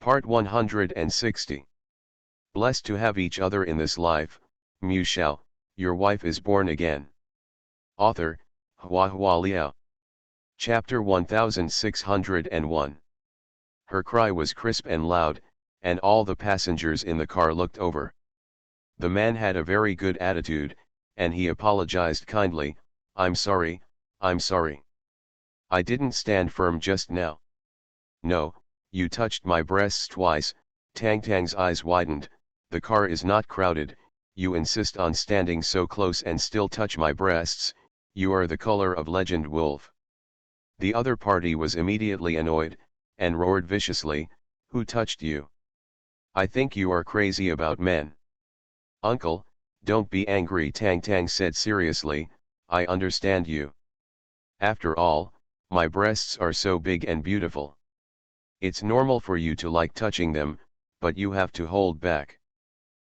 Part 160. Blessed to have each other in this life, Shao, your wife is born again. Author, Hua Liao. Chapter 1601. Her cry was crisp and loud, and all the passengers in the car looked over. The man had a very good attitude, and he apologized kindly. I'm sorry. I didn't stand firm just now. No, you touched my breasts twice. Tang Tang's eyes widened. The car is not crowded. You insist on standing so close and still touch my breasts. You are the color of legend wolf. The other party was immediately annoyed, and roared viciously, who touched you? I think you are crazy about men. Uncle, don't be angry, Tang Tang said seriously, I understand you. After all, my breasts are so big and beautiful. It's normal for you to like touching them, but you have to hold back.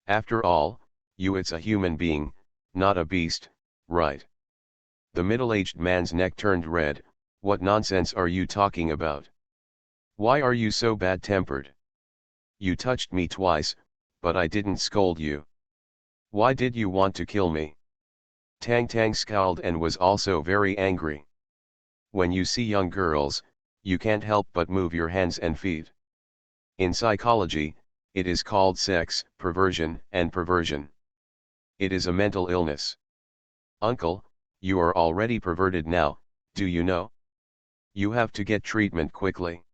After all, it's a human being, not a beast, right? The middle-aged man's neck turned red. What nonsense are you talking about? Why are you so bad-tempered? You touched me twice, but I didn't scold you. Why did you want to kill me? Tang Tang scowled and was also very angry. When you see young girls, you can't help but move your hands and feet. In psychology, it is called sex, perversion, and perversion. It is a mental illness. Uncle, you are already perverted now, do you know? You have to get treatment quickly.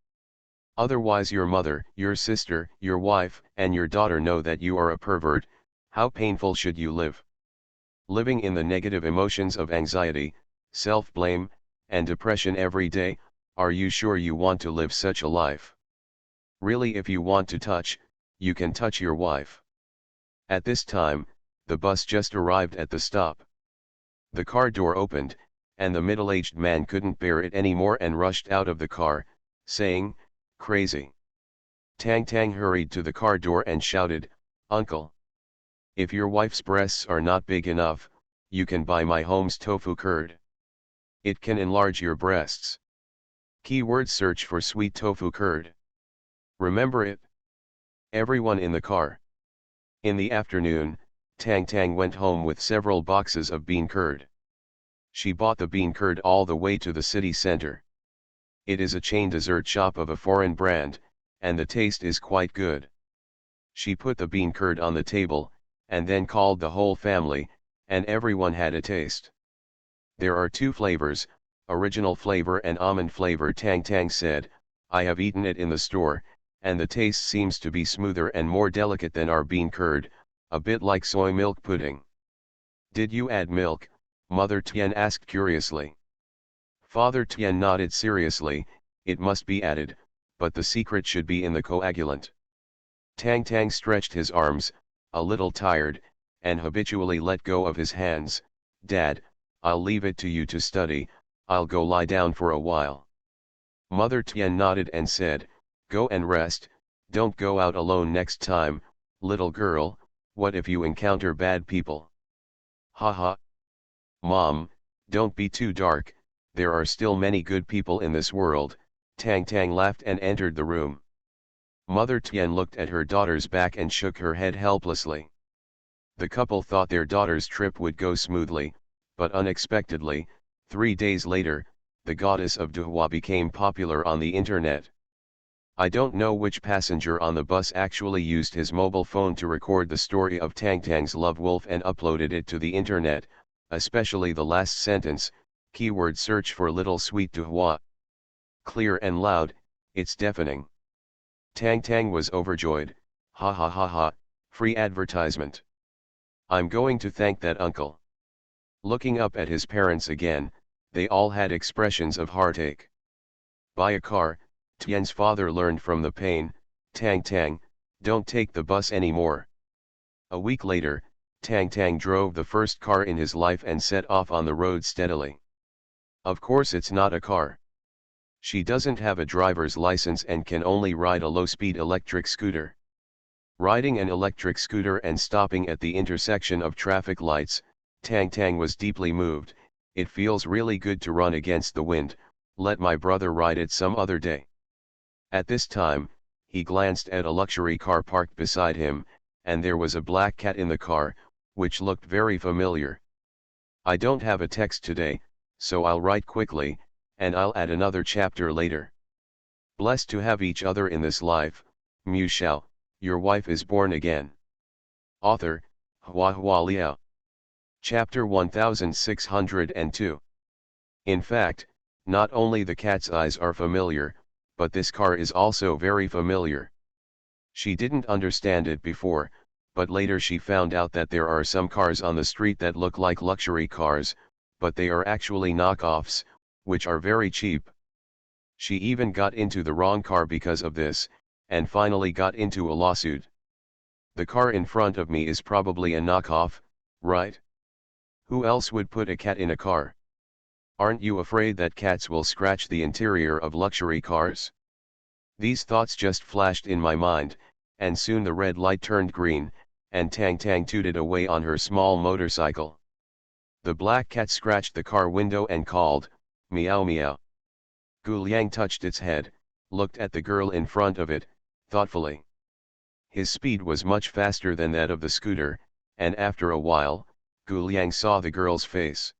Otherwise your mother, your sister, your wife, and your daughter know that you are a pervert. How painful should you live? Living in the negative emotions of anxiety, self-blame, and depression every day, are you sure you want to live such a life? Really, if you want to touch, you can touch your wife. At this time, the bus just arrived at the stop. The car door opened, and the middle-aged man couldn't bear it anymore and rushed out of the car, saying, crazy. Tang Tang hurried to the car door and shouted, Uncle. If your wife's breasts are not big enough, you can buy my home's tofu curd. It can enlarge your breasts. Keyword search for sweet tofu curd. Remember it? Everyone in the car. In the afternoon, Tang Tang went home with several boxes of bean curd. She bought the bean curd all the way to the city center. It is a chain dessert shop of a foreign brand, and the taste is quite good. She put the bean curd on the table, and then called the whole family, and everyone had a taste. There are two flavors, original flavor and almond flavor, Tang Tang said. I have eaten it in the store, and the taste seems to be smoother and more delicate than our bean curd, a bit like soy milk pudding. Did you add milk? Mother Tian asked curiously. Father Tian nodded seriously, it must be added, but the secret should be in the coagulant. Tang Tang stretched his arms, a little tired, and habitually let go of his hands. Dad, I'll leave it to you to study, I'll go lie down for a while. Mother Tian nodded and said, go and rest, don't go out alone next time, little girl, what if you encounter bad people? Ha ha. Mom, don't be too dark, there are still many good people in this world. Tang Tang laughed and entered the room. Mother Tian looked at her daughter's back and shook her head helplessly. The couple thought their daughter's trip would go smoothly, but unexpectedly, 3 days later, the goddess of Duhua became popular on the internet. I don't know which passenger on the bus actually used his mobile phone to record the story of Tang Tang's love wolf and uploaded it to the internet, especially the last sentence, keyword search for little sweet Duhua. Clear and loud, it's deafening. Tang Tang was overjoyed, ha ha ha ha, free advertisement. I'm going to thank that uncle. Looking up at his parents again, they all had expressions of heartache. Buy a car, Tian's father learned from the pain. Tang Tang, don't take the bus anymore. A week later, Tang Tang drove the first car in his life and set off on the road steadily. Of course it's not a car. She doesn't have a driver's license and can only ride a low-speed electric scooter. Riding an electric scooter and stopping at the intersection of traffic lights, Tang Tang was deeply moved. It feels really good to run against the wind, let my brother ride it some other day. At this time, he glanced at a luxury car parked beside him, and there was a black cat in the car, which looked very familiar. I don't have a text today, so I'll write quickly, and I'll add another chapter later. Blessed to have each other in this life, Shao, your wife is born again. Author, HandsomeMaleLead. Chapter 1602. In fact, not only the cat's eyes are familiar, but this car is also very familiar. She didn't understand it before, but later she found out that there are some cars on the street that look like luxury cars, but they are actually knockoffs, which are very cheap. She even got into the wrong car because of this, and finally got into a lawsuit. The car in front of me is probably a knockoff, right? Who else would put a cat in a car? Aren't you afraid that cats will scratch the interior of luxury cars? These thoughts just flashed in my mind, and soon the red light turned green, and Tang Tang tooted away on her small motorcycle. The black cat scratched the car window and called, "Meow meow." Gu Liang touched its head, looked at the girl in front of it, thoughtfully. His speed was much faster than that of the scooter, and after a while, Gu Liang saw the girl's face.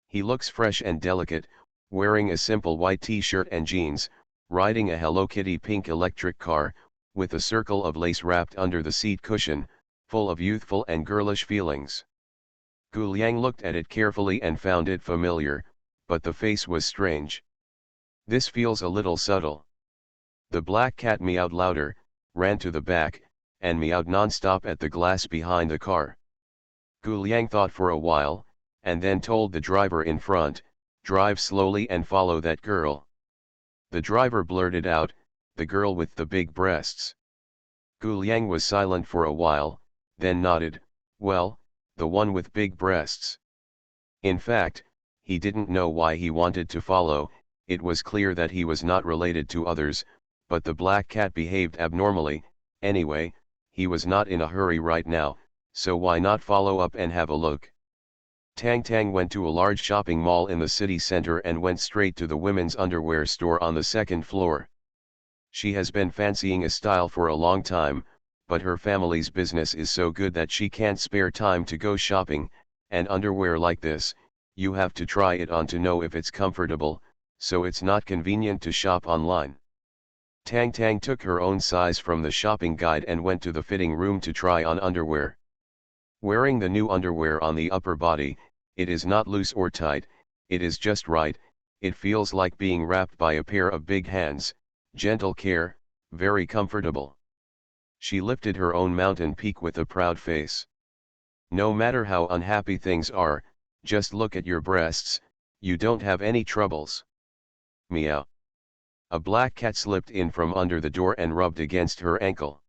He looks fresh and delicate, wearing a simple white t-shirt and jeans, riding a Hello Kitty pink electric car, with a circle of lace wrapped under the seat cushion, full of youthful and girlish feelings. Gu Liang looked at it carefully and found it familiar, but the face was strange. This feels a little subtle. The black cat meowed louder, ran to the back, and meowed non-stop at the glass behind the car. Gu Liang thought for a while, and then told the driver in front, "Drive slowly and follow that girl." The driver blurted out, "The girl with the big breasts." Gu Liang was silent for a while, then nodded, "Well, the one with big breasts." In fact, he didn't know why he wanted to follow. It was clear that he was not related to others, but the black cat behaved abnormally. Anyway, he was not in a hurry right now, so why not follow up and have a look? Tang Tang went to a large shopping mall in the city center and went straight to the women's underwear store on the second floor. She has been fancying a style for a long time, but her family's business is so good that she can't spare time to go shopping, and underwear like this, you have to try it on to know if it's comfortable, so it's not convenient to shop online. Tang Tang took her own size from the shopping guide and went to the fitting room to try on underwear. Wearing the new underwear on the upper body, it is not loose or tight, it is just right. It feels like being wrapped by a pair of big hands, gentle care, very comfortable. She lifted her own mountain peak with a proud face. No matter how unhappy things are, just look at your breasts, you don't have any troubles. Meow. A black cat slipped in from under the door and rubbed against her ankle.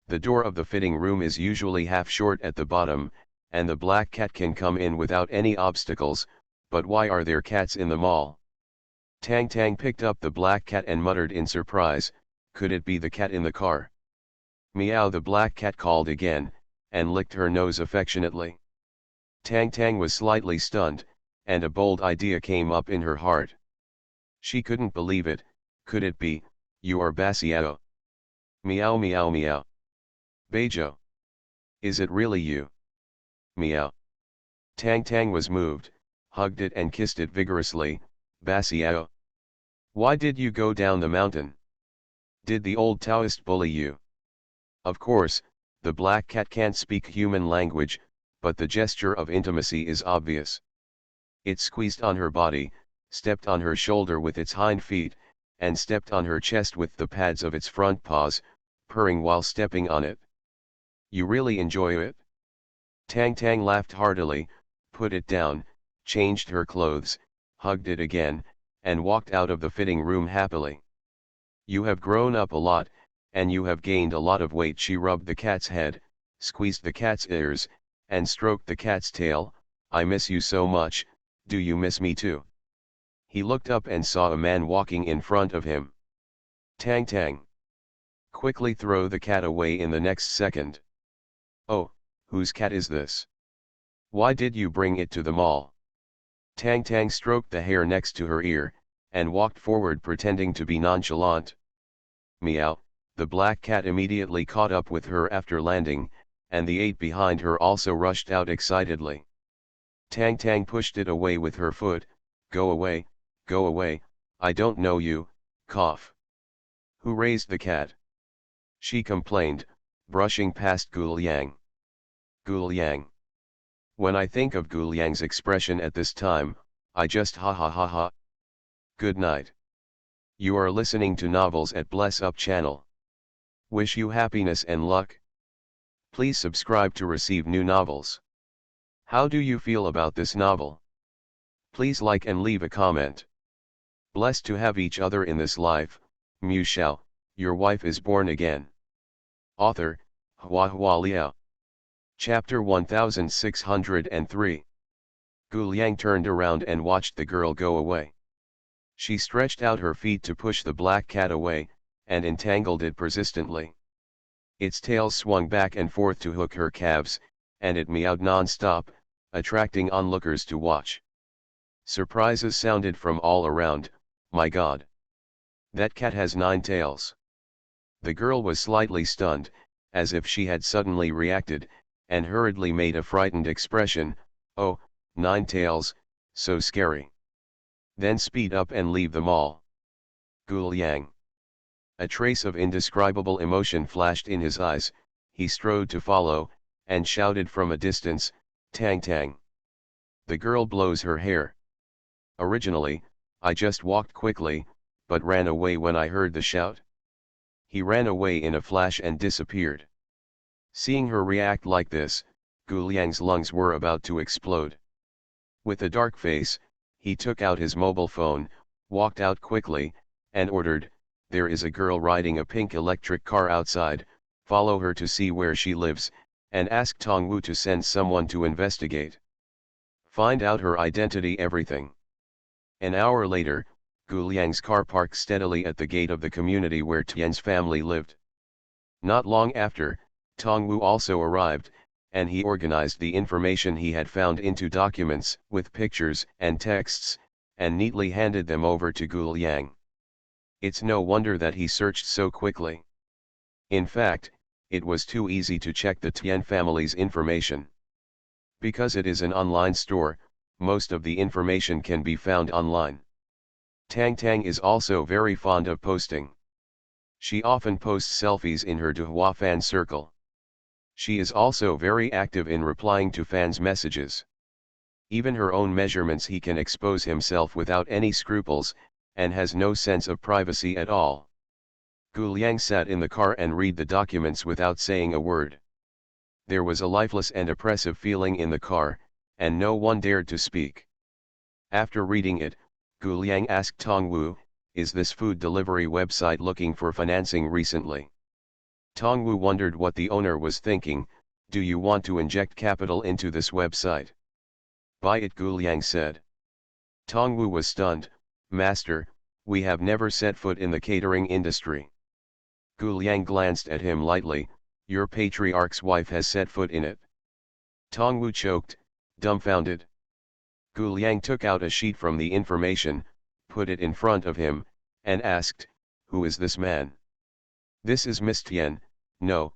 The door of the fitting room is usually half short at the bottom, and the black cat can come in without any obstacles, but why are there cats in the mall? Tang Tang picked up the black cat and muttered in surprise, could it be the cat in the car? Meow, the black cat called again, and licked her nose affectionately. Tang Tang was slightly stunned, and a bold idea came up in her heart. She couldn't believe it. Could it be, you are Basiao? Meow meow meow. Beijo. Is it really you? Meow. Tang Tang was moved, hugged it and kissed it vigorously. Basiao. Why did you go down the mountain? Did the old Taoist bully you? Of course, the black cat can't speak human language, but the gesture of intimacy is obvious. It squeezed on her body, stepped on her shoulder with its hind feet, and stepped on her chest with the pads of its front paws, purring while stepping on it. You really enjoy it? Tang Tang laughed heartily, put it down, changed her clothes, hugged it again, and walked out of the fitting room happily. You have grown up a lot, and you have gained a lot of weight. She rubbed the cat's head, squeezed the cat's ears, and stroked the cat's tail. I miss you so much, do you miss me too? He looked up and saw a man walking in front of him. Tang Tang. Quickly throw the cat away in the next second. Oh, whose cat is this? Why did you bring it to the mall? Tang Tang stroked the hair next to her ear, and walked forward pretending to be nonchalant. Meow, The black cat immediately caught up with her after landing, and the 8 behind her also rushed out excitedly. Tang Tang pushed it away with her foot. Go away, I don't know you, cough. Who raised the cat? She complained, brushing past Guliang. Guliang. When I think of Guliang's expression at this time, I just ha ha ha ha. Good night. You are listening to Novels at Bless Up channel. Wish you happiness and luck. Please subscribe to receive new novels. How do you feel about this novel? Please like and leave a comment. Blessed to have each other in this life, Shao, your wife is born again. Author, HandsomeMaleLead. Chapter 1603. Guliang turned around and watched the girl go away. She stretched out her feet to push the black cat away, and entangled it persistently. Its tail swung back and forth to hook her calves, and it meowed non-stop, attracting onlookers to watch. Surprises sounded from all around. My God! That cat has 9 tails. The girl was slightly stunned, as if she had suddenly reacted, and hurriedly made a frightened expression. Oh, 9 tails, so scary. Then speed up and leave them all. Guliang. A trace of indescribable emotion flashed in his eyes. He strode to follow, and shouted from a distance, Tang Tang. The girl blows her hair. Originally, I just walked quickly, but ran away when I heard the shout. He ran away in a flash and disappeared. Seeing her react like this, Guliang's lungs were about to explode. With a dark face, he took out his mobile phone, walked out quickly, and ordered, there is a girl riding a pink electric car outside, follow her to see where she lives, and ask Tongwu to send someone to investigate. Find out her identity, everything. An hour later, Guliang's car parked steadily at the gate of the community where Tian's family lived. Not long after, Tongwu also arrived, and he organized the information he had found into documents with pictures and texts, and neatly handed them over to Guliang. It's no wonder that he searched so quickly. In fact, it was too easy to check the Tian family's information. Because it is an online store, most of the information can be found online. Tang Tang is also very fond of posting. She often posts selfies in her Dehua fan circle. She is also very active in replying to fans' messages. Even her own measurements he can expose himself without any scruples, and has no sense of privacy at all. Guliang sat in the car and read the documents without saying a word. There was a lifeless and oppressive feeling in the car, and no one dared to speak. After reading it, Guliang asked Tongwu, is this food delivery website looking for financing recently? Tongwu wondered what the owner was thinking. Do you want to inject capital into this website? Buy it, Guliang said. Tongwu was stunned. Master, we have never set foot in the catering industry. Guliang glanced at him lightly. Your patriarch's wife has set foot in it. Tongwu choked, dumbfounded. Guliang took out a sheet from the information, put it in front of him, and asked, who is this man? This is Miss Tian. No,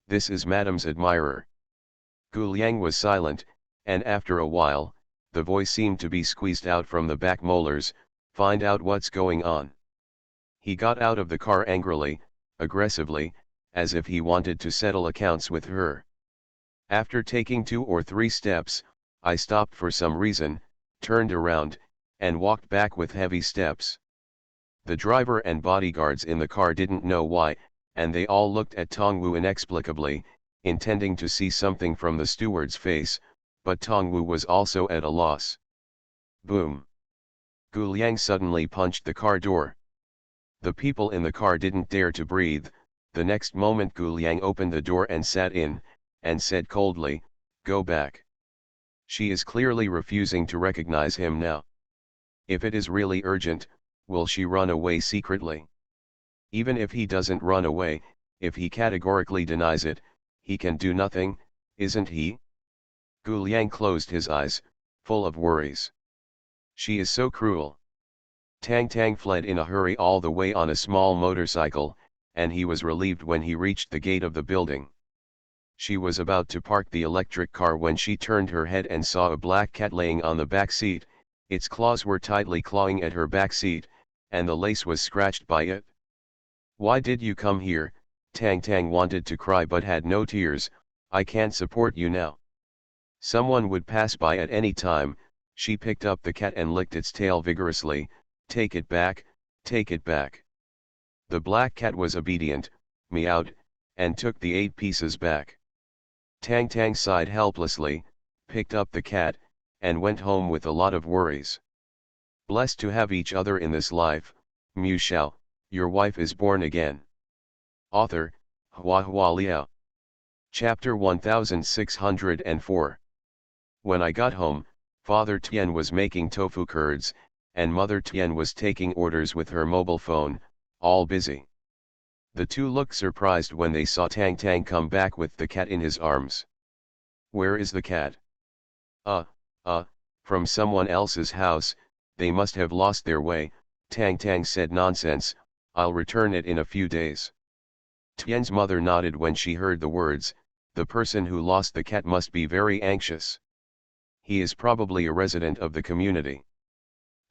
this is Madame's admirer. Guliang was silent, and after a while, the voice seemed to be squeezed out from the back molars. Find out what's going on. He got out of the car angrily, aggressively, as if he wanted to settle accounts with her. After taking 2 or 3 steps, I stopped for some reason, turned around, and walked back with heavy steps. The driver and bodyguards in the car didn't know why, and they all looked at Tongwu inexplicably, intending to see something from the steward's face, but Tongwu was also at a loss. Boom! Guliang suddenly punched the car door. The people in the car didn't dare to breathe. The next moment Guliang opened the door and sat in, and said coldly, go back. She is clearly refusing to recognize him now. If it is really urgent, will she run away secretly? Even if he doesn't run away, if he categorically denies it, he can do nothing, isn't he? Guliang closed his eyes, full of worries. She is so cruel. Tang Tang fled in a hurry all the way on a small motorcycle, and he was relieved when he reached the gate of the building. She was about to park the electric car when she turned her head and saw a black cat laying on the back seat. Its claws were tightly clawing at her back seat, and the lace was scratched by it. "Why did you come here?" Tang Tang wanted to cry but had no tears. "I can't support you now." Someone would pass by at any time. She picked up the cat and licked its tail vigorously. "Take it back, take it back." The black cat was obedient, meowed, and took the 8 pieces back. Tang Tang sighed helplessly, picked up the cat, and went home with a lot of worries. Blessed to have each other in this life, mused Shao, your wife is born again. Author, Hua Liao. Chapter 1604. When I got home, Father Tian was making tofu curds, and Mother Tian was taking orders with her mobile phone, all busy. The two looked surprised when they saw Tang Tang come back with the cat in his arms. "Where is the cat?" From someone else's house, they must have lost their way," Tang Tang said. "Nonsense, I'll return it in a few days." Tian's mother nodded when she heard the words. The person who lost the cat must be very anxious. He is probably a resident of the community.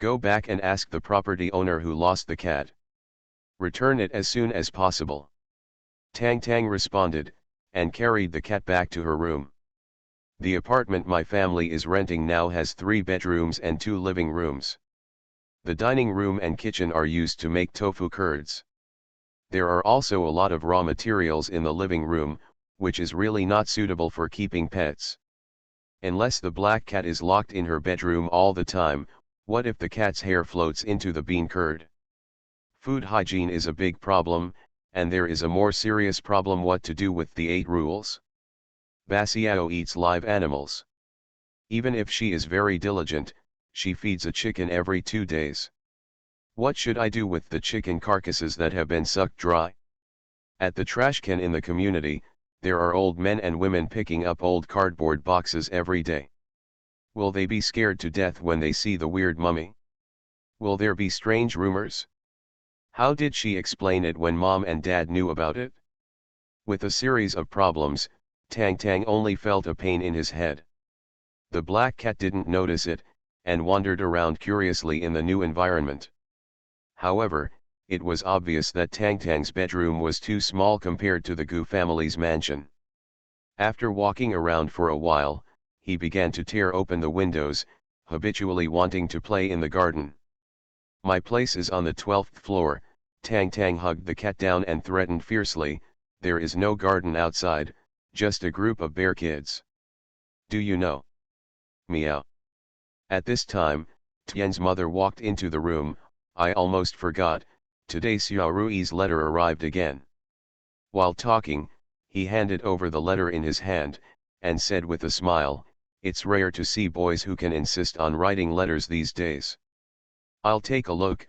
Go back and ask the property owner who lost the cat. Return it as soon as possible. Tang Tang responded, and carried the cat back to her room. The apartment my family is renting now has 3 bedrooms and 2 living rooms. The dining room and kitchen are used to make tofu curds. There are also a lot of raw materials in the living room, which is really not suitable for keeping pets. Unless the black cat is locked in her bedroom all the time, what if the cat's hair floats into the bean curd? Food hygiene is a big problem, and there is a more serious problem: what to do with the 8 rules. Basiao eats live animals. Even if she is very diligent, she feeds a chicken every 2 days. What should I do with the chicken carcasses that have been sucked dry? At the trash can in the community, there are old men and women picking up old cardboard boxes every day. Will they be scared to death when they see the weird mummy? Will there be strange rumors? How did she explain it when Mom and Dad knew about it? With a series of problems, Tang Tang only felt a pain in his head. The black cat didn't notice it, and wandered around curiously in the new environment. However, it was obvious that Tang Tang's bedroom was too small compared to the Gu family's mansion. After walking around for a while, he began to tear open the windows, habitually wanting to play in the garden. "My place is on the 12th floor, Tang Tang hugged the cat down and threatened fiercely, "There is no garden outside, just a group of bear kids. Do you know?" Meow. At this time, Tian's mother walked into the room. "I almost forgot, today Xiao Rui's letter arrived again." While talking, he handed over the letter in his hand, and said with a smile, "It's rare to see boys who can insist on writing letters these days." I'll take a look."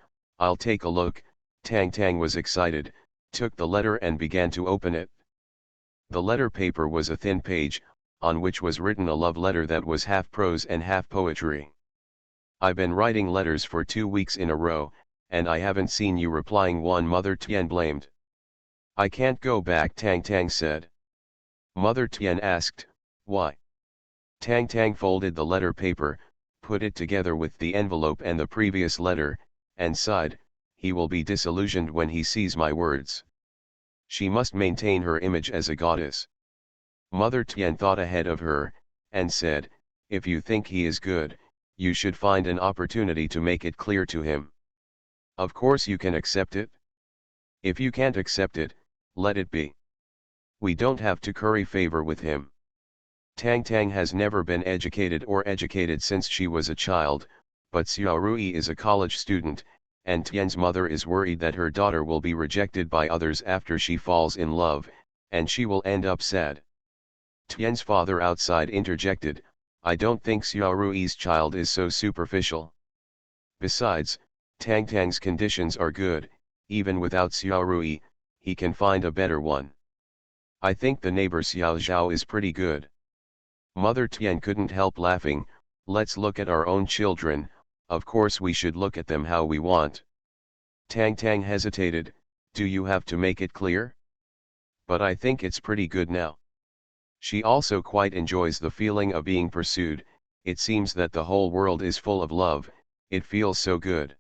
Tang Tang was excited, took the letter and began to open it. The letter paper was a thin page, on which was written a love letter that was half prose and half poetry. "I've been writing letters for 2 weeks in a row, and I haven't seen you replying one," Mother Tian blamed. "I can't go back," Tang Tang said. Mother Tian asked, "Why?" Tang Tang folded the letter paper, put it together with the envelope and the previous letter, and sighed, "He will be disillusioned when he sees my words. She must maintain her image as a goddess." Mother Tian thought ahead of her, and said, "If you think he is good, you should find an opportunity to make it clear to him. Of course you can accept it. If you can't accept it, let it be. We don't have to curry favor with him." Tang Tang has never been educated since she was a child, but Xiao Rui is a college student, and Tian's mother is worried that her daughter will be rejected by others after she falls in love, and she will end up sad. Tian's father outside interjected, "I don't think Xiao Rui's child is so superficial. Besides, Tang Tang's conditions are good, even without Xiao Rui, he can find a better one. I think the neighbor Xiao Zhao is pretty good." Mother Tian couldn't help laughing. "Let's look at our own children, of course we should look at them how we want." Tang Tang hesitated, Do you have to make it clear? But I think it's pretty good now. She also quite enjoys the feeling of being pursued. It seems that the whole world is full of love, it feels so good.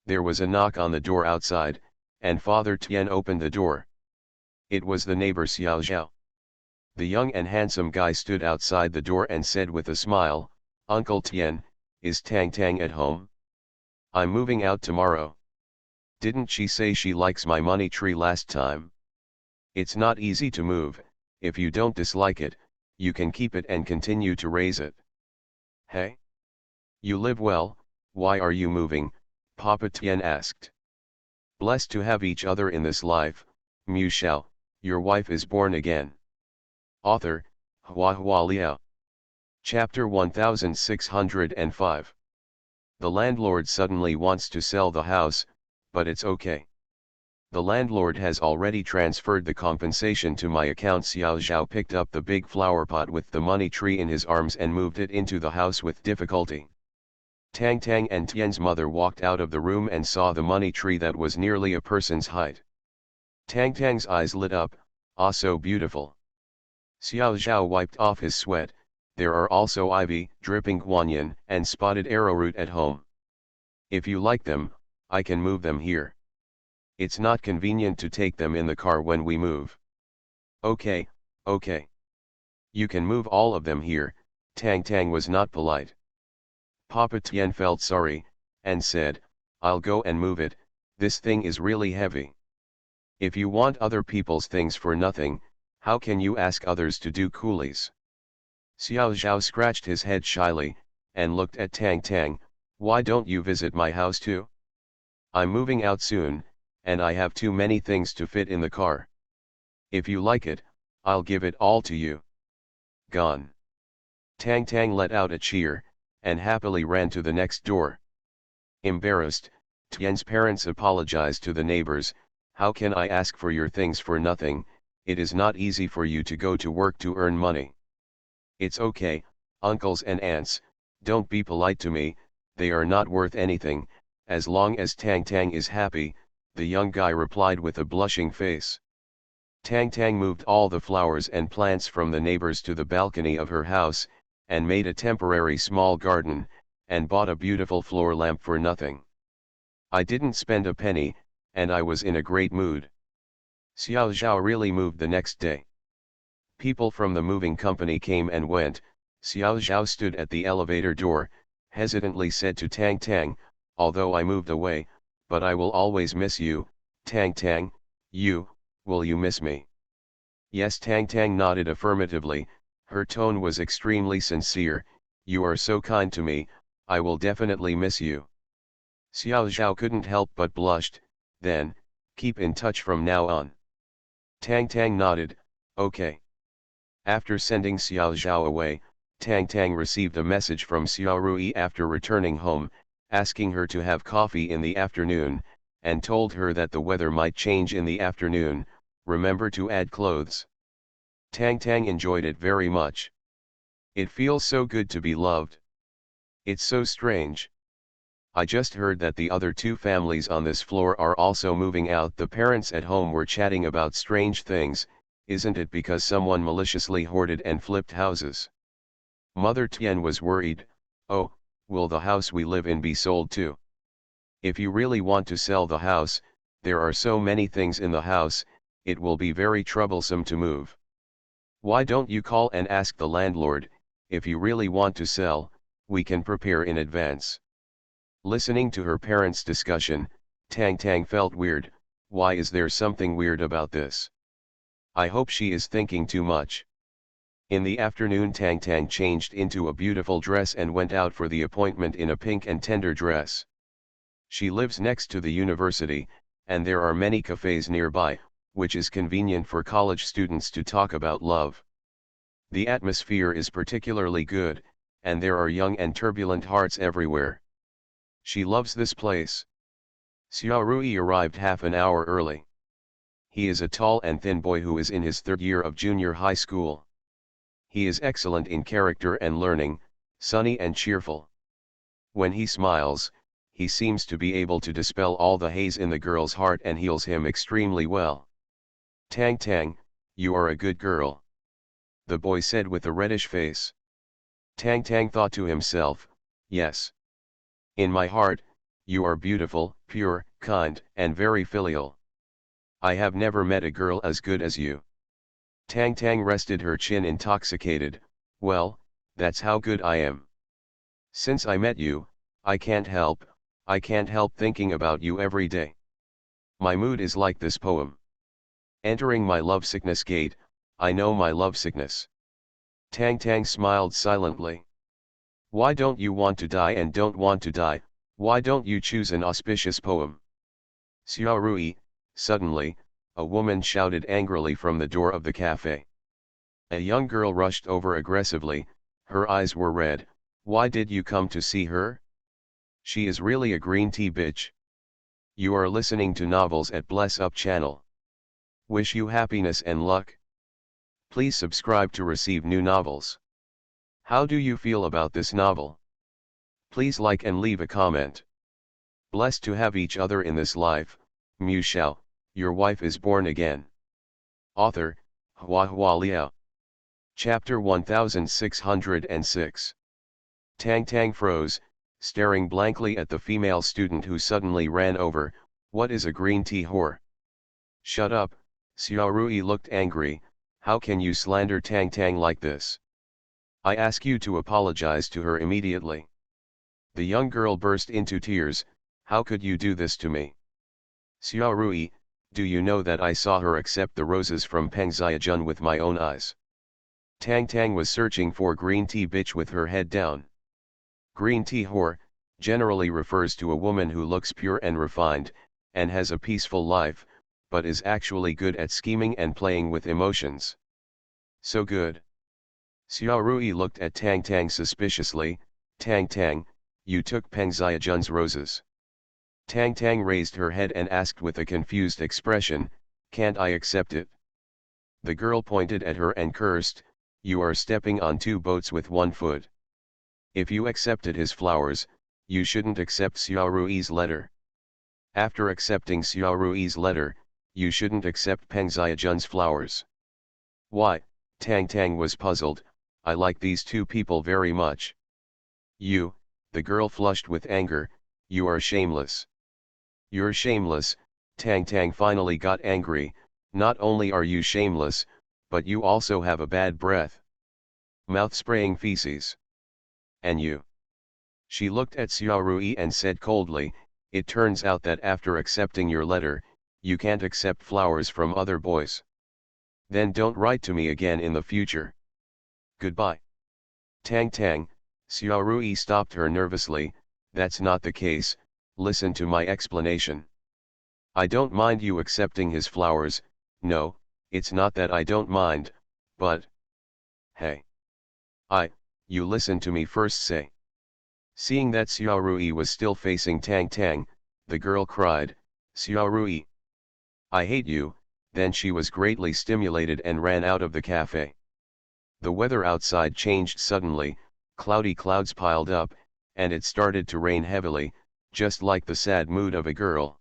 There was a knock on the door outside, and Father Tian opened the door. It was the neighbor Xiao Zhao. The young and handsome guy stood outside the door and said with a smile, "Uncle Tian, is Tang Tang at home? I'm moving out tomorrow. Didn't she say she likes my money tree last time? It's not easy to move. If you don't dislike it, you can keep it and continue to raise it." "Hey? You live well, why are you moving?" Papa Tian asked. "Blessed to have each other in this life, Mu Shao, your wife is born again." Author, Hua Liao. Chapter 1605. The landlord suddenly wants to sell the house, but it's okay. The landlord has already transferred the compensation to my account. Xiao Zhao picked up the big flower pot with the money tree in his arms and moved it into the house with difficulty. Tang Tang and Tian's mother walked out of the room and saw the money tree that was nearly a person's height. Tang Tang's eyes lit up, "Ah, so beautiful." Xiao Zhao wiped off his sweat. "There are also ivy, dripping guanyin, and spotted arrowroot at home. If you like them, I can move them here. It's not convenient to take them in the car when we move." "Okay, okay. You can move all of them here." Tang Tang was not polite. Papa Tian felt sorry, and said, "I'll go and move it, this thing is really heavy. If you want other people's things for nothing, how can you ask others to do coolies?" Xiao Zhao scratched his head shyly, and looked at Tang Tang. "Why don't you visit my house too? I'm moving out soon, and I have too many things to fit in the car. If you like it, I'll give it all to you." "Gone." Tang Tang let out a cheer, and happily ran to the next door. Embarrassed, Tian's parents apologized to the neighbors. "How can I ask for your things for nothing? It is not easy for you to go to work to earn money." "It's okay, uncles and aunts, don't be polite to me, they are not worth anything, as long as Tang Tang is happy," the young guy replied with a blushing face. Tang Tang moved all the flowers and plants from the neighbors to the balcony of her house, and made a temporary small garden, and bought a beautiful floor lamp for nothing. "I didn't spend a penny, and I was in a great mood." Xiao Zhao really moved the next day. People from the moving company came and went. Xiao Zhao stood at the elevator door, hesitantly said to Tang Tang, "Although I moved away, but I will always miss you, Tang Tang. Will you miss me?" Yes, Tang Tang nodded affirmatively. Her tone was extremely sincere. "You are so kind to me, I will definitely miss you." Xiao Zhao couldn't help but blushed. "Then, keep in touch from now on." Tang Tang nodded, "Okay." After sending Xiao Zhao away, Tang Tang received a message from Xiao Rui after returning home, asking her to have coffee in the afternoon, and told her that the weather might change in the afternoon. "Remember to add clothes." Tang Tang enjoyed it very much. "It feels so good to be loved. It's so strange. I just heard that the other two families on this floor are also moving out." The parents at home were chatting about strange things. "Isn't it because someone maliciously hoarded and flipped houses?" Mother Tian was worried. "Oh, will the house we live in be sold too? If you really want to sell the house, there are so many things in the house, it will be very troublesome to move. Why don't you call and ask the landlord? If you really want to sell, we can prepare in advance." Listening to her parents' discussion, Tang Tang felt weird. Why is there something weird about this? I hope she is thinking too much. In the afternoon, Tang Tang changed into a beautiful dress and went out for the appointment in a pink and tender dress. She lives next to the university, and there are many cafes nearby, which is convenient for college students to talk about love. The atmosphere is particularly good, and there are young and turbulent hearts everywhere. She loves this place. Xiao Rui arrived half an hour early. He is a tall and thin boy who is in his third year of junior high school. He is excellent in character and learning, sunny and cheerful. When he smiles, he seems to be able to dispel all the haze in the girl's heart and heals him extremely well. Tang Tang, you are a good girl, the boy said with a reddish face. Tang Tang thought to himself, yes. In my heart, you are beautiful, pure, kind, and very filial. I have never met a girl as good as you. Tang Tang rested her chin intoxicated, well, that's how good I am. Since I met you, I can't help thinking about you every day. My mood is like this poem. Entering my lovesickness gate, I know my lovesickness. Tang Tang smiled silently. Why don't you want to die and don't want to die, why don't you choose an auspicious poem? Xiao Rui, suddenly, a woman shouted angrily from the door of the cafe. A young girl rushed over aggressively, her eyes were red. Why did you come to see her? She is really a green tea bitch. You are listening to novels at Bless Up channel. Wish you happiness and luck. Please subscribe to receive new novels. How do you feel about this novel? Please like and leave a comment. Blessed to have each other in this life, Shao, your wife is born again. Author, Hua Liao. Chapter 1606. Tang Tang froze, staring blankly at the female student who suddenly ran over. What is a green tea whore? Shut up, Xiao Rui looked angry. How can you slander Tang Tang like this? I ask you to apologize to her immediately. The young girl burst into tears. How could you do this to me? Xiao Rui, do you know that I saw her accept the roses from Peng Xiajun with my own eyes? Tang Tang was searching for green tea bitch with her head down. Green tea whore, generally refers to a woman who looks pure and refined, and has a peaceful life, but is actually good at scheming and playing with emotions. So good. Xiao Rui looked at Tang Tang suspiciously. Tang Tang, you took Peng Xiajun's roses. Tang Tang raised her head and asked with a confused expression, can't I accept it? The girl pointed at her and cursed, you are stepping on two boats with one foot. If you accepted his flowers, you shouldn't accept Xiao Rui's letter. After accepting Xiao Rui's letter, you shouldn't accept Peng Xiajun's flowers. Why? Tang Tang was puzzled. I like these two people very much. You, the girl flushed with anger, you are shameless. You're shameless. Tang Tang finally got angry. Not only are you shameless, but you also have a bad breath. Mouth spraying feces. And you? She looked at Xiao Rui and said coldly, it turns out that after accepting your letter, you can't accept flowers from other boys. Then don't write to me again in the future. Goodbye. Tang Tang, Xiao Rui stopped her nervously, that's not the case, listen to my explanation. I don't mind you accepting his flowers, no, it's not that I don't mind, but... Hey. You listen to me first say. Seeing that Xiao Rui was still facing Tang Tang, the girl cried, Xiao Rui, I hate you. Then she was greatly stimulated and ran out of the cafe. The weather outside changed suddenly, cloudy clouds piled up, and it started to rain heavily, just like the sad mood of a girl.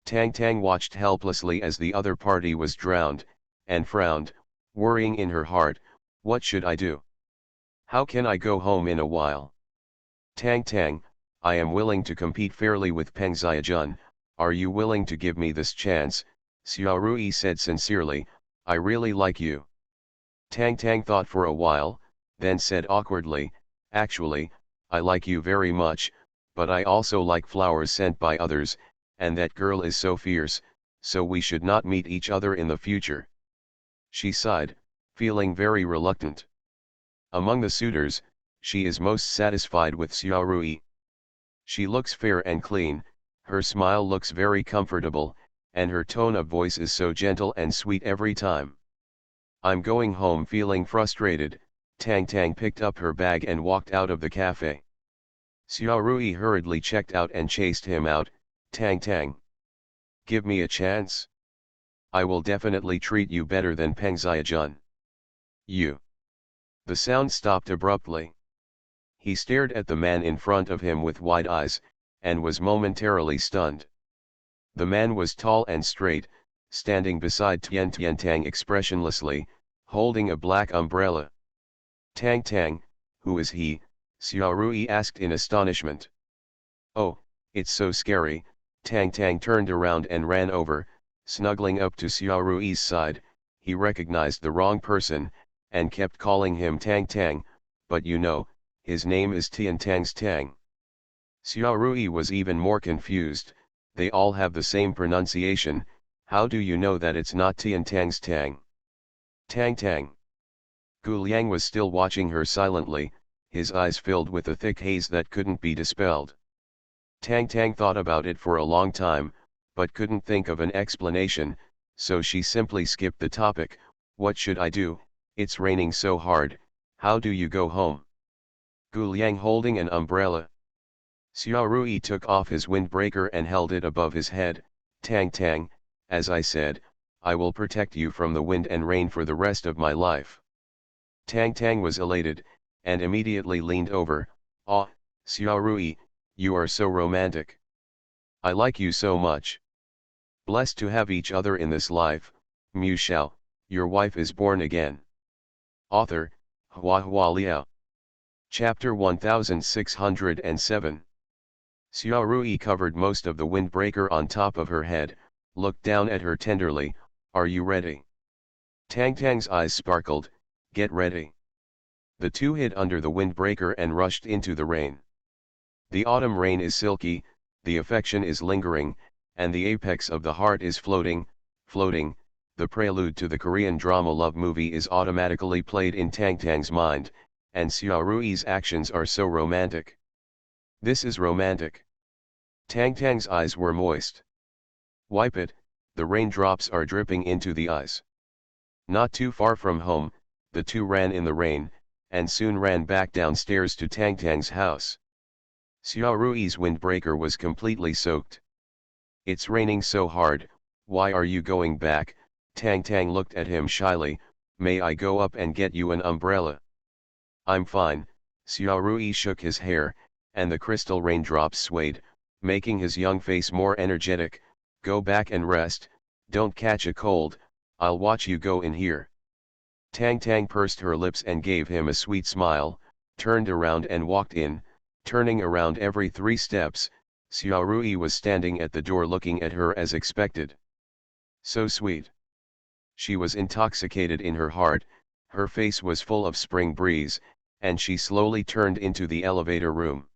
Tang Tang watched helplessly as the other party was drowned, and frowned, worrying in her heart, what should I do? How can I go home in a while? Tang Tang, I am willing to compete fairly with Peng Xiajun, are you willing to give me this chance? Xiao Rui said sincerely, I really like you. Tang Tang thought for a while, then said awkwardly, actually, I like you very much, but I also like flowers sent by others, and that girl is so fierce, so we should not meet each other in the future. She sighed, feeling very reluctant. Among the suitors, she is most satisfied with Xiao Rui. She looks fair and clean, her smile looks very comfortable, and her tone of voice is so gentle and sweet every time. I'm going home feeling frustrated. Tang Tang picked up her bag and walked out of the cafe. Xiao Rui hurriedly checked out and chased him out. Tang Tang, give me a chance. I will definitely treat you better than Peng Xiajun. You. The sound stopped abruptly. He stared at the man in front of him with wide eyes, and was momentarily stunned. The man was tall and straight, standing beside Tian Tian Tang expressionlessly, holding a black umbrella. Tang Tang, who is he? Xiao Rui asked in astonishment. Oh, it's so scary. Tang Tang turned around and ran over, snuggling up to Xiao Rui's side. He recognized the wrong person, and kept calling him Tang Tang, but you know, his name is Tian Tang's Tang. Xiao Rui was even more confused. They all have the same pronunciation, how do you know that it's not Tian Tang's Tang? Tang Tang. Gu Liang was still watching her silently, his eyes filled with a thick haze that couldn't be dispelled. Tang Tang thought about it for a long time, but couldn't think of an explanation, so she simply skipped the topic. What should I do? It's raining so hard, how do you go home? Gu Liang holding an umbrella. Xiao Rui took off his windbreaker and held it above his head. Tang Tang, as I said, I will protect you from the wind and rain for the rest of my life. Tang Tang was elated, and immediately leaned over. Ah, Xiao Rui, you are so romantic. I like you so much. Blessed to have each other in this life. Mu Shao, your wife is born again. Author, Hua Liao. Chapter 1607. Xiao Rui covered most of the windbreaker on top of her head, looked down at her tenderly. Are you ready? Tang Tang's eyes sparkled. Get ready. The two hid under the windbreaker and rushed into the rain. The autumn rain is silky, the affection is lingering, and the apex of the heart is floating, floating. The prelude to the Korean drama love movie is automatically played in Tang Tang's mind, and Xiao Rui's actions are so romantic. This is romantic. Tang Tang's eyes were moist. Wipe it, the raindrops are dripping into the eyes. Not too far from home, the two ran in the rain, and soon ran back downstairs to Tang Tang's house. Xiao Rui's windbreaker was completely soaked. It's raining so hard, why are you going back? Tang Tang looked at him shyly. May I go up and get you an umbrella? I'm fine. Xiao Rui shook his hair, and the crystal raindrops swayed, making his young face more energetic. Go back and rest, don't catch a cold, I'll watch you go in here. Tang Tang pursed her lips and gave him a sweet smile, turned around and walked in. Turning around every 3 steps, Xiao Rui was standing at the door looking at her as expected. So sweet. She was intoxicated in her heart, her face was full of spring breeze, and she slowly turned into the elevator room.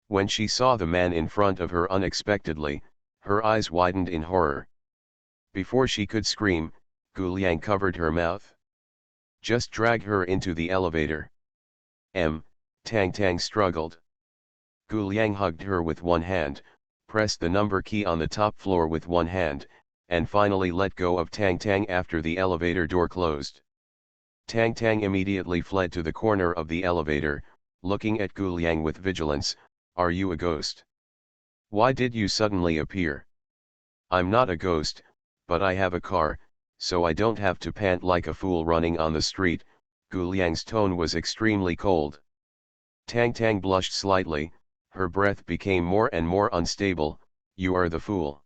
When she saw the man in front of her unexpectedly, her eyes widened in horror. Before she could scream, Gu Liang covered her mouth. Just drag her into the elevator. Tang Tang struggled. Gu Liang hugged her with one hand, pressed the number key on the top floor with one hand, and finally let go of Tang Tang after the elevator door closed. Tang Tang immediately fled to the corner of the elevator, looking at Gu Liang with vigilance. Are you a ghost? Why did you suddenly appear? I'm not a ghost, but I have a car, so I don't have to pant like a fool running on the street. Gu Liang's tone was extremely cold. Tang Tang blushed slightly, her breath became more and more unstable. You are the fool.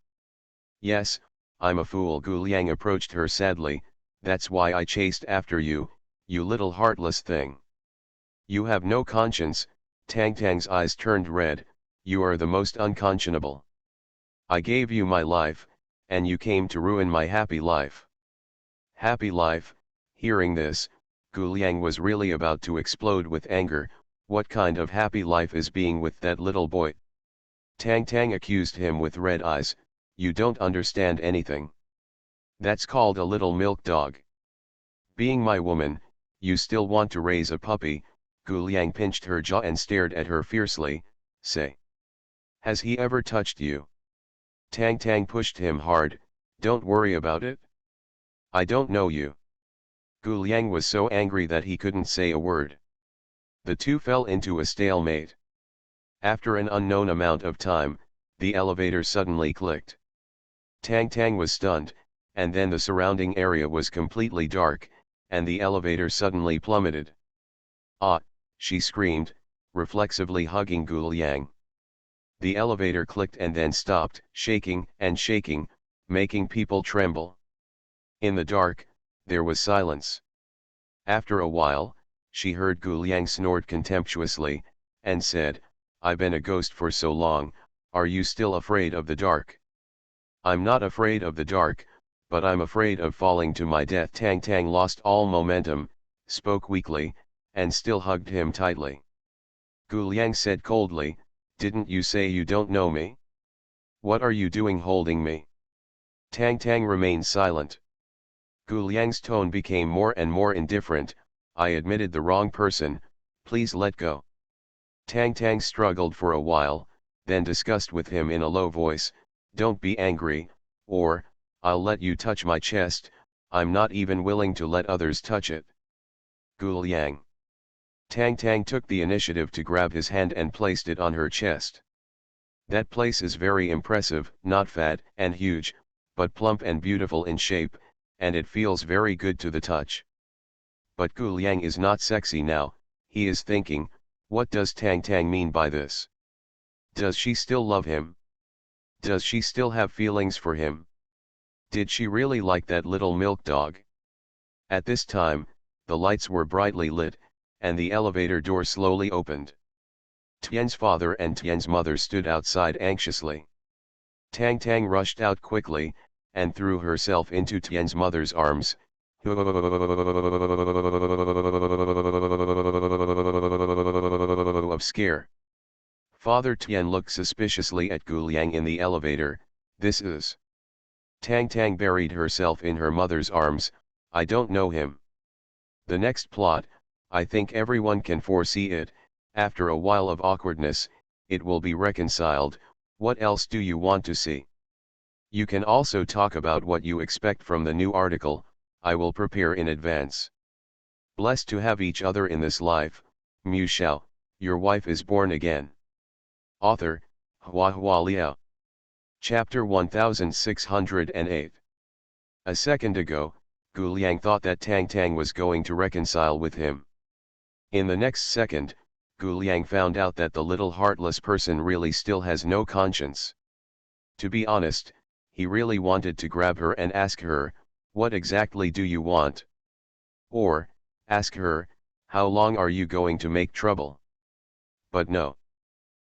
Yes, I'm a fool. Gu Liang approached her sadly. That's why I chased after you, you little heartless thing. You have no conscience. Tang Tang's eyes turned red. You are the most unconscionable. I gave you my life, and you came to ruin my happy life. Happy life? Hearing this, Gu Liang was really about to explode with anger. What kind of happy life is being with that little boy? Tang Tang accused him with red eyes. You don't understand anything. That's called a little milk dog. Being my woman, you still want to raise a puppy. Gu Liang pinched her jaw and stared at her fiercely. Say. Has he ever touched you? Tang Tang pushed him hard. Don't worry about it. I don't know you. Gu Liang was so angry that he couldn't say a word. The two fell into a stalemate. After an unknown amount of time, the elevator suddenly clicked. Tang Tang was stunned, and then the surrounding area was completely dark, and the elevator suddenly plummeted. Ah, she screamed, reflexively hugging Gu Liang. The elevator clicked and then stopped, shaking and shaking, making people tremble. In the dark, there was silence. After a while, she heard Gu Liang snort contemptuously, and said, "I've been a ghost for so long, are you still afraid of the dark?" "I'm not afraid of the dark, but I'm afraid of falling to my death." Tang Tang lost all momentum, spoke weakly, and still hugged him tightly. Gu Liang said coldly, "Didn't you say you don't know me? What are you doing holding me?" Tang Tang remained silent. Gu Liang's tone became more and more indifferent. "I admitted the wrong person, please let go." Tang Tang struggled for a while, then discussed with him in a low voice, "Don't be angry, or I'll let you touch my chest. I'm not even willing to let others touch it." Gu Liang. Tang Tang took the initiative to grab his hand and placed it on her chest. "That place is very impressive, not fat and huge, but plump and beautiful in shape, and it feels very good to the touch." But Gu Liang is not sexy now, he is thinking, what does Tang Tang mean by this? Does she still love him? Does she still have feelings for him? Did she really like that little milk dog? At this time, the lights were brightly lit, and the elevator door slowly opened. Tian's father and Tian's mother stood outside anxiously. Tang Tang rushed out quickly, and threw herself into Tian's mother's arms. Of scare. Father Tian looked suspiciously at Gu Liang in the elevator. "This is..." Tang Tang buried herself in her mother's arms. "I don't know him." The next plot, I think everyone can foresee it. After a while of awkwardness, it will be reconciled. What else do you want to see? You can also talk about what you expect from the new article. I will prepare in advance. Blessed to have each other in this life, Shao, your wife is born again. Author, Hua Liao. Chapter 1608. A second ago, Gu Liang thought that Tang Tang was going to reconcile with him. In the next second, Gu Liang found out that the little heartless person really still has no conscience. To be honest, he really wanted to grab her and ask her, "What exactly do you want?" Or, ask her, "How long are you going to make trouble?" But no.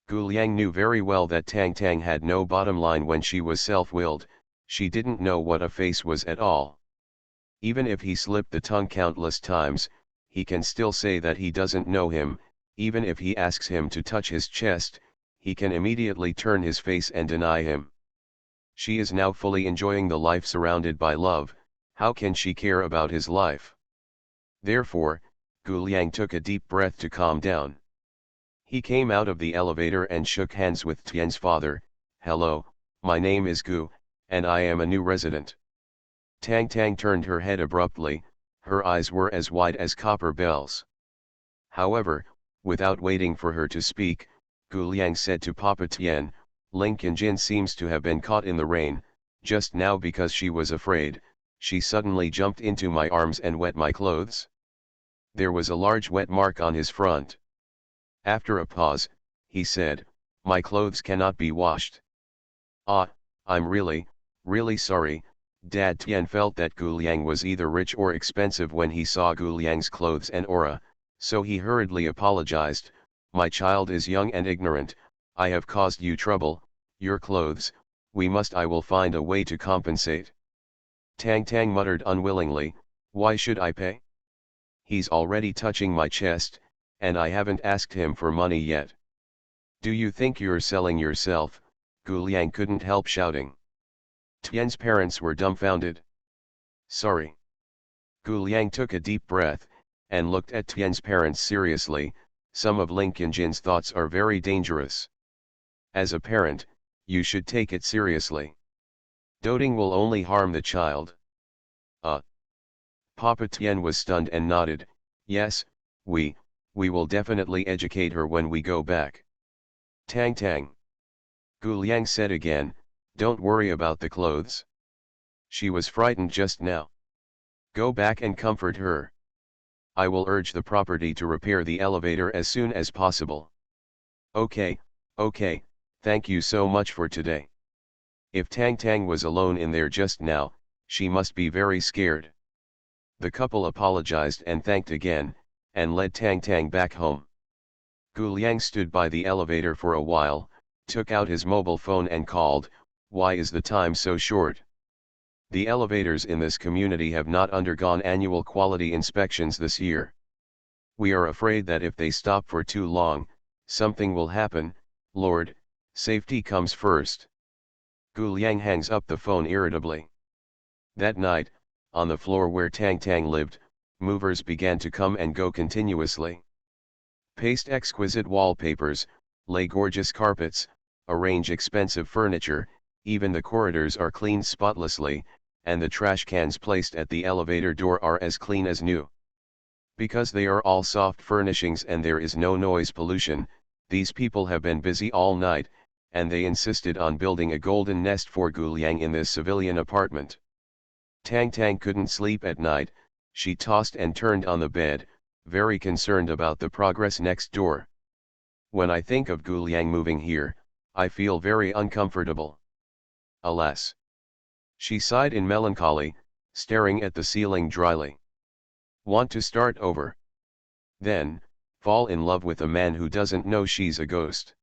Gu Liang knew very well that Tang Tang had no bottom line when she was self-willed. She didn't know what a face was at all. Even if he slipped the tongue countless times, he can still say that he doesn't know him. Even if he asks him to touch his chest, he can immediately turn his face and deny him. She is now fully enjoying the life surrounded by love. How can she care about his life? Therefore, Gu Liang took a deep breath to calm down. He came out of the elevator and shook hands with Tian's father. "Hello, my name is Gu, and I am a new resident." Tang Tang turned her head abruptly, her eyes were as wide as copper bells. However, without waiting for her to speak, Gu Liang said to Papa Tian, "Ling Qinjin seems to have been caught in the rain. Just now because she was afraid, she suddenly jumped into my arms and wet my clothes." There was a large wet mark on his front. After a pause, he said, "My clothes cannot be washed." "Ah, I'm really sorry." Dad Tian felt that Gu Liang was either rich or expensive when he saw Gu Liang's clothes and aura, so he hurriedly apologized. "My child is young and ignorant, I have caused you trouble. Your clothes, I will find a way to compensate." Tang Tang muttered unwillingly, "Why should I pay? He's already touching my chest, and I haven't asked him for money yet." "Do you think you're selling yourself?" Gu Liang couldn't help shouting. Tian's parents were dumbfounded. "Sorry." Gu Liang took a deep breath, and looked at Tian's parents seriously. "Some of Ling Qinjin's thoughts are very dangerous. As a parent, you should take it seriously. Doting will only harm the child." Papa Tian was stunned and nodded. "Yes, we will definitely educate her when we go back." Tang Tang. Gu Liang said again, "Don't worry about the clothes. She was frightened just now. Go back and comfort her. I will urge the property to repair the elevator as soon as possible." Okay, Thank you so much for today. If Tang Tang was alone in there just now, she must be very scared. The couple apologized and thanked again, and led Tang Tang back home. Gu Liang stood by the elevator for a while, took out his mobile phone and called, "Why is the time so short?" The elevators in this community have not undergone annual quality inspections this year. We are afraid that if they stop for too long, something will happen. Lord, safety comes first. Gu Liang hangs up the phone irritably. That night, on the floor where Tang Tang lived, movers began to come and go continuously. Paste exquisite wallpapers, lay gorgeous carpets, arrange expensive furniture, even the corridors are cleaned spotlessly, and the trash cans placed at the elevator door are as clean as new. Because they are all soft furnishings and there is no noise pollution, these people have been busy all night, and they insisted on building a golden nest for Gu Liang in this civilian apartment. Tang Tang couldn't sleep at night, she tossed and turned on the bed, very concerned about the progress next door. When I think of Gu Liang moving here, I feel very uncomfortable. Alas! She sighed in melancholy, staring at the ceiling dryly. Want to start over? Then, fall in love with a man who doesn't know she's a ghost.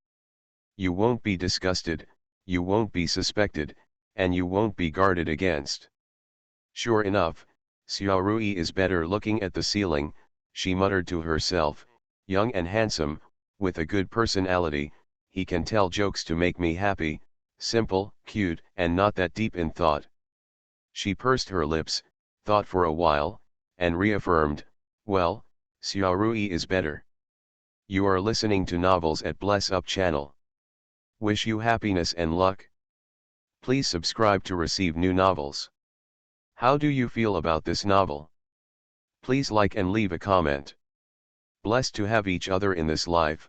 You won't be disgusted, you won't be suspected, and you won't be guarded against. Sure enough, Xiao Rui is better looking at the ceiling, she muttered to herself, young and handsome, with a good personality, he can tell jokes to make me happy, simple, cute, and not that deep in thought. She pursed her lips, thought for a while, and reaffirmed, well, Xiao Rui is better. You are listening to Novels at Bless Up channel. Wish you happiness and luck. Please subscribe to receive new novels. How do you feel about this novel? Please like and leave a comment. Blessed to have each other in this life,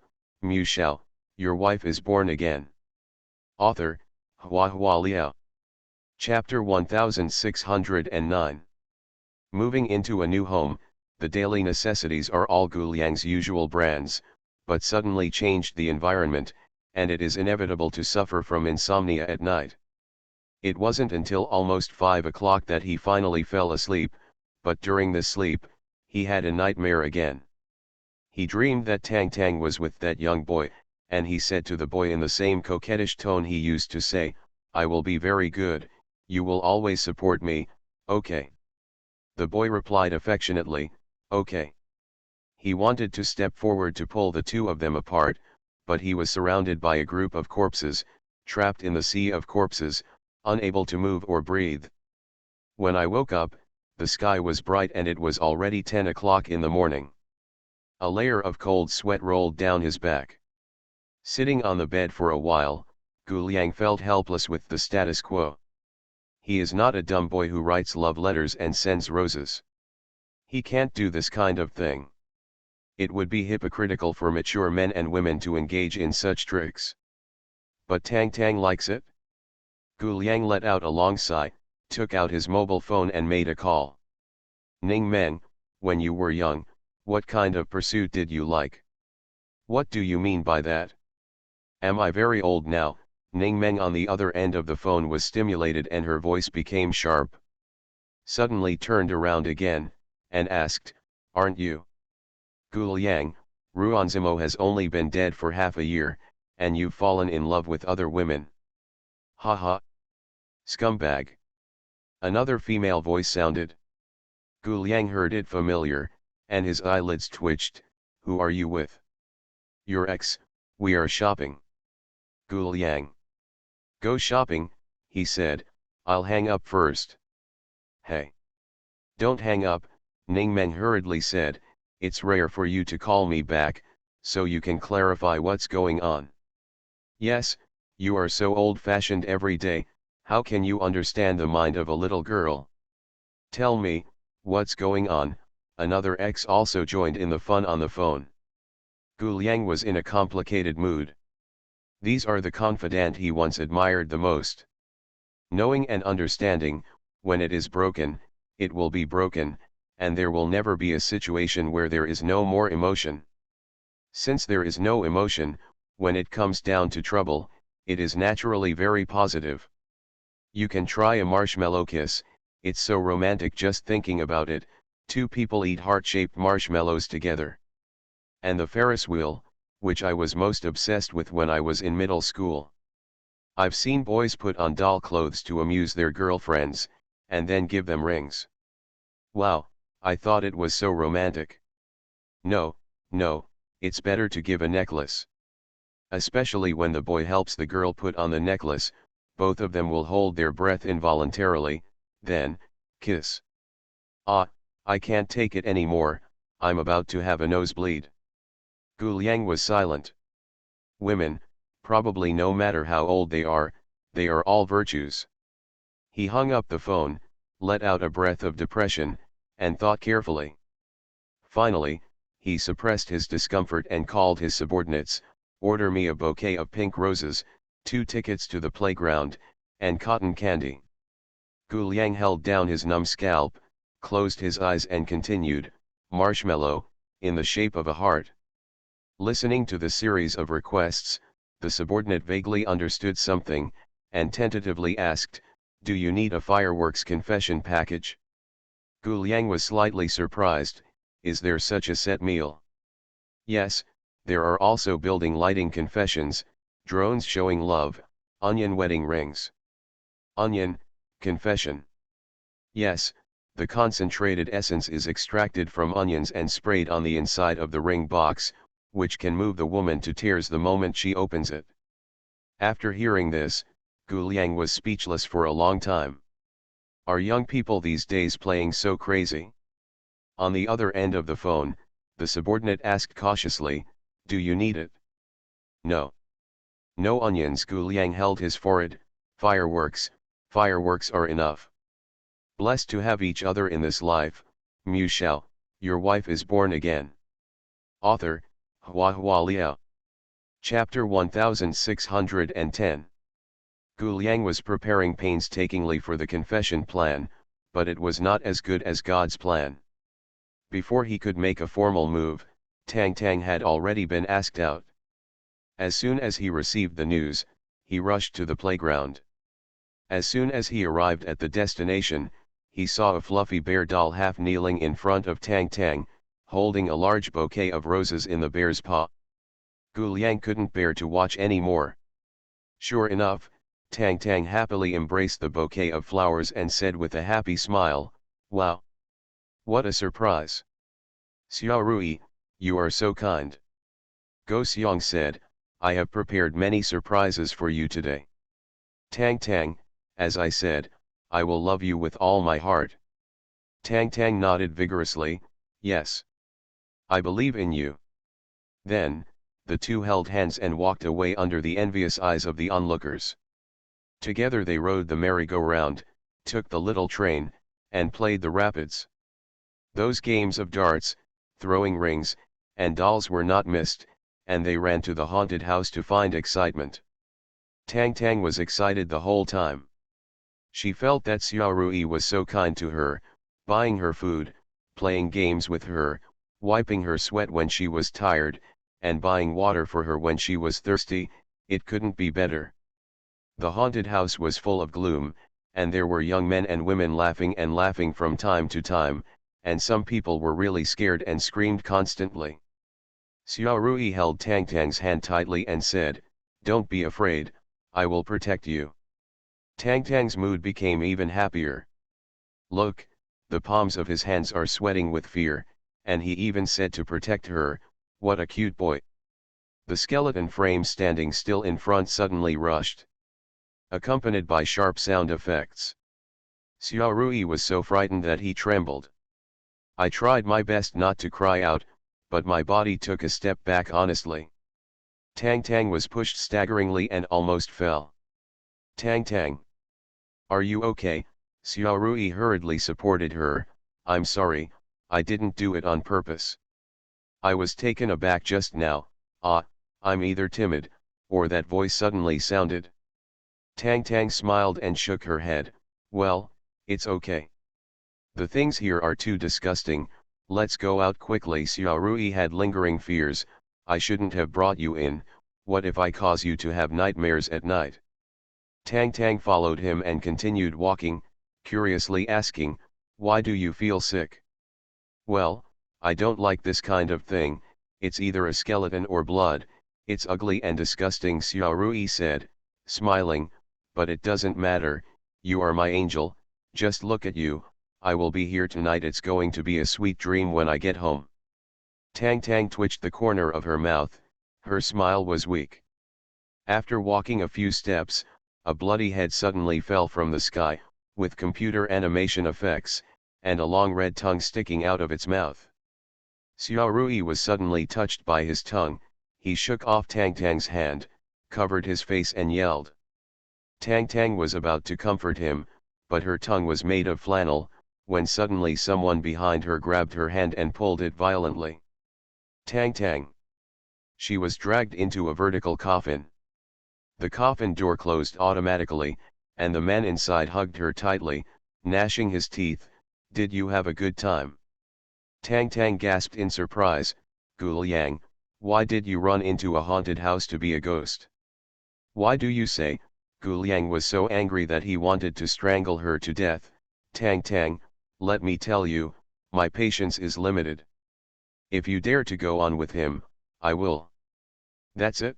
Shao, your wife is born again. Author, Hua Liao. Chapter 1609. Moving into a new home, the daily necessities are all Gu Liang's usual brands, but suddenly changed the environment, and it is inevitable to suffer from insomnia at night. It wasn't until almost 5 o'clock that he finally fell asleep, but during this sleep, he had a nightmare again. He dreamed that Tang Tang was with that young boy, and he said to the boy in the same coquettish tone he used to say, I will be very good, you will always support me, okay. The boy replied affectionately, okay. He wanted to step forward to pull the two of them apart, but he was surrounded by a group of corpses, trapped in the sea of corpses, unable to move or breathe. When I woke up, the sky was bright and it was already 10 o'clock in the morning. A layer of cold sweat rolled down his back. Sitting on the bed for a while, Gu Liang felt helpless with the status quo. He is not a dumb boy who writes love letters and sends roses. He can't do this kind of thing. It would be hypocritical for mature men and women to engage in such tricks. But Tang Tang likes it. Gu Liang let out a long sigh, took out his mobile phone and made a call. Ning Meng, when you were young, what kind of pursuit did you like? What do you mean by that? Am I very old now? Ning Meng on the other end of the phone was stimulated and her voice became sharp. Suddenly turned around again, and asked, aren't you? Gu Liang, Ruanzimo has only been dead for half a year, and you've fallen in love with other women. Ha ha. Scumbag. Another female voice sounded. Gu Liang heard it familiar, and his eyelids twitched. Who are you with? Your ex, we are shopping. Gu Liang. Go shopping, he said, I'll hang up first. Hey. Don't hang up, Ning Meng hurriedly said, it's rare for you to call me back, so you can clarify what's going on. Yes, you are so old-fashioned every day, how can you understand the mind of a little girl? Tell me, what's going on? Another ex also joined in the fun on the phone. Gu Liang was in a complicated mood. These are the confidant he once admired the most. Knowing and understanding, when it is broken, it will be broken, and there will never be a situation where there is no more emotion. Since there is no emotion, when it comes down to trouble, it is naturally very positive. You can try a marshmallow kiss, it's so romantic just thinking about it, two people eat heart-shaped marshmallows together. And the Ferris wheel, which I was most obsessed with when I was in middle school. I've seen boys put on doll clothes to amuse their girlfriends, and then give them rings. Wow, I thought it was so romantic. No, no, it's better to give a necklace. Especially when the boy helps the girl put on the necklace, both of them will hold their breath involuntarily, then, kiss. Ah, I can't take it anymore, I'm about to have a nosebleed. Gu Liang was silent. Women, probably no matter how old they are all virtues. He hung up the phone, let out a breath of depression, and thought carefully. Finally, he suppressed his discomfort and called his subordinates, "Order me a bouquet of pink roses, 2 tickets to the playground, and cotton candy." Gu Liang held down his numb scalp, closed his eyes and continued, "Marshmallow, in the shape of a heart." Listening to the series of requests, the subordinate vaguely understood something, and tentatively asked, "Do you need a fireworks confession package?" Gu Liang was slightly surprised, "Is there such a set meal?" "Yes, there are also building lighting confessions, drones showing love, onion wedding rings." "Onion, confession." "Yes, the concentrated essence is extracted from onions and sprayed on the inside of the ring box, which can move the woman to tears the moment she opens it." After hearing this, Gu Liang was speechless for a long time. Are young people these days playing so crazy? On the other end of the phone, the subordinate asked cautiously, "Do you need it?" "No. No onions." Gu Liang held his forehead. "Fireworks, fireworks are enough. Blessed to have each other in this life, Mu Shao, your wife is born again." Author, Hua Liao. Chapter 1610. Gu Liang was preparing painstakingly for the confession plan, but it was not as good as God's plan. Before he could make a formal move, Tang Tang had already been asked out. As soon as he received the news, he rushed to the playground. As soon as he arrived at the destination, he saw a fluffy bear doll half kneeling in front of Tang Tang, holding a large bouquet of roses in the bear's paw. Gu Liang couldn't bear to watch any more. Sure enough, Tang Tang happily embraced the bouquet of flowers and said with a happy smile, "Wow! What a surprise! Xiao Rui, you are so kind." Go Xiong said, "I have prepared many surprises for you today. Tang Tang, as I said, I will love you with all my heart." Tang Tang nodded vigorously, "Yes. I believe in you." Then, the two held hands and walked away under the envious eyes of the onlookers. Together they rode the merry-go-round, took the little train, and played the rapids. Those games of darts, throwing rings, and dolls were not missed, and they ran to the haunted house to find excitement. Tang Tang was excited the whole time. She felt that Xiao Rui was so kind to her, buying her food, playing games with her, wiping her sweat when she was tired, and buying water for her when she was thirsty. It couldn't be better. The haunted house was full of gloom, and there were young men and women laughing from time to time, and some people were really scared and screamed constantly. Xiao Rui held Tang Tang's hand tightly and said, "Don't be afraid, I will protect you." Tang Tang's mood became even happier. "Look, the palms of his hands are sweating with fear," and he even said to protect her, "What a cute boy." The skeleton frame standing still in front suddenly rushed, accompanied by sharp sound effects. Xiao Rui was so frightened that he trembled. I tried my best not to cry out, but my body took a step back honestly. Tang Tang was pushed staggeringly and almost fell. "Tang Tang. Are you okay?" Xiao Rui hurriedly supported her. "I'm sorry, I didn't do it on purpose. I was taken aback just now. I'm either timid, or that voice suddenly sounded." Tang Tang smiled and shook her head. "Well, it's okay. The things here are too disgusting, let's go out quickly." Xiao Rui had lingering fears. "I shouldn't have brought you in, what if I cause you to have nightmares at night? Tang Tang followed him and continued walking, curiously asking, why do you feel sick? Well, I don't like this kind of thing, it's either a skeleton or blood, it's ugly and disgusting, Xiao Rui said, smiling, but it doesn't matter, you are my angel, just look at you, I will be here tonight, it's going to be a sweet dream when I get home. Tang Tang twitched the corner of her mouth, her smile was weak. After walking a few steps, a bloody head suddenly fell from the sky, with computer animation effects, and a long red tongue sticking out of its mouth. Xiao Rui was suddenly touched by his tongue, he shook off Tang Tang's hand, covered his face and yelled. Tang Tang was about to comfort him, but her tongue was made of flannel, when suddenly someone behind her grabbed her hand and pulled it violently. Tang Tang. She was dragged into a vertical coffin. The coffin door closed automatically, and the man inside hugged her tightly, gnashing his teeth. Did you have a good time? Tang Tang gasped in surprise. Guliang, why did you run into a haunted house to be a ghost? Why do you say? Guliang was so angry that he wanted to strangle her to death. Tang Tang, let me tell you, my patience is limited. If you dare to go on with him, I will. That's it?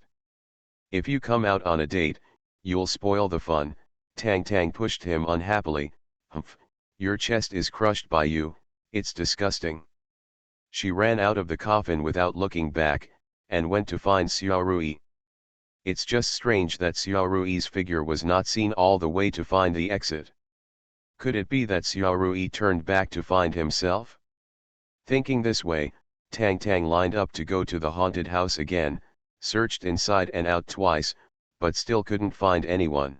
If you come out on a date, you'll spoil the fun. Tang Tang pushed him unhappily. Humph, your chest is crushed by you, it's disgusting. She ran out of the coffin without looking back, and went to find Xiao Rui. It's just strange that Xiao Rui's figure was not seen all the way to find the exit. Could it be that Xiao Rui turned back to find himself? Thinking this way, Tang Tang lined up to go to the haunted house again, searched inside and out twice, but still couldn't find anyone.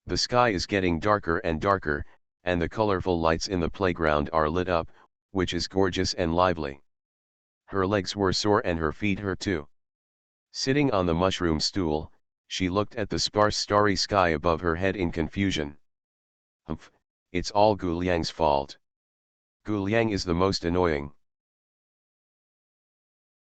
The sky is getting darker and darker, and the colorful lights in the playground are lit up, which is gorgeous and lively. Her legs were sore and her feet hurt too. Sitting on the mushroom stool, she looked at the sparse starry sky above her head in confusion. Humph, it's all Guliang's fault. Guliang is the most annoying.